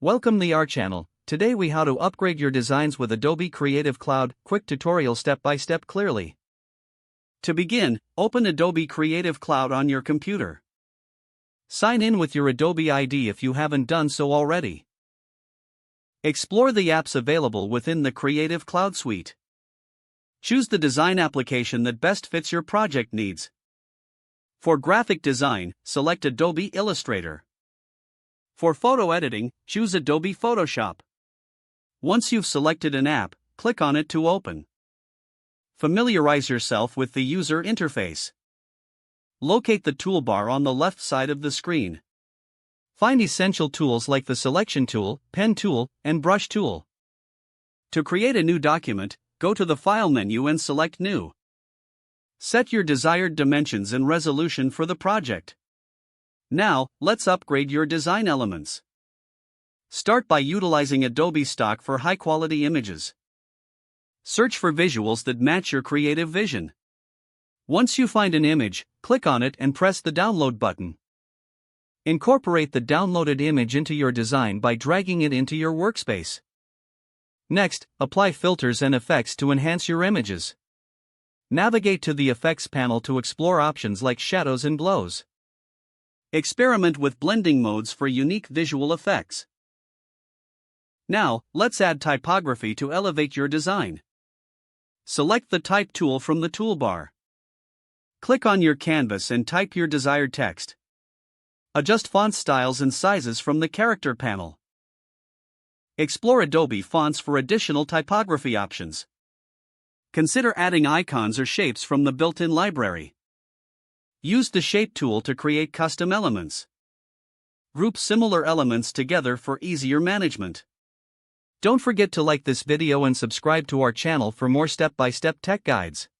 Welcome to our channel. Today we how to upgrade your designs with Adobe Creative Cloud. Quick tutorial step by step clearly. To begin, open Adobe Creative Cloud on your computer. Sign in with your Adobe ID if you haven't done so already. Explore the apps available within the Creative Cloud suite. Choose the design application that best fits your project needs. For graphic design, select Adobe Illustrator. For photo editing, choose Adobe Photoshop. Once you've selected an app, click on it to open. Familiarize yourself with the user interface. Locate the toolbar on the left side of the screen. Find essential tools like the Selection tool, Pen tool, and Brush tool. To create a new document, go to the File menu and select New. Set your desired dimensions and resolution for the project. Now, let's upgrade your design elements. Start by utilizing Adobe Stock for high-quality images. Search for visuals that match your creative vision. Once you find an image, click on it and press the Download button. Incorporate the downloaded image into your design by dragging it into your workspace. Next, apply filters and effects to enhance your images. Navigate to the Effects panel to explore options like shadows and glows. Experiment with blending modes for unique visual effects. Now, let's add typography to elevate your design. Select the Type tool from the toolbar. Click on your canvas and type your desired text. Adjust font styles and sizes from the Character panel. Explore Adobe Fonts for additional typography options. Consider adding icons or shapes from the built-in library. Use the Shape tool to create custom elements. Group similar elements together for easier management. Don't forget to like this video and subscribe to our channel for more step-by-step tech guides.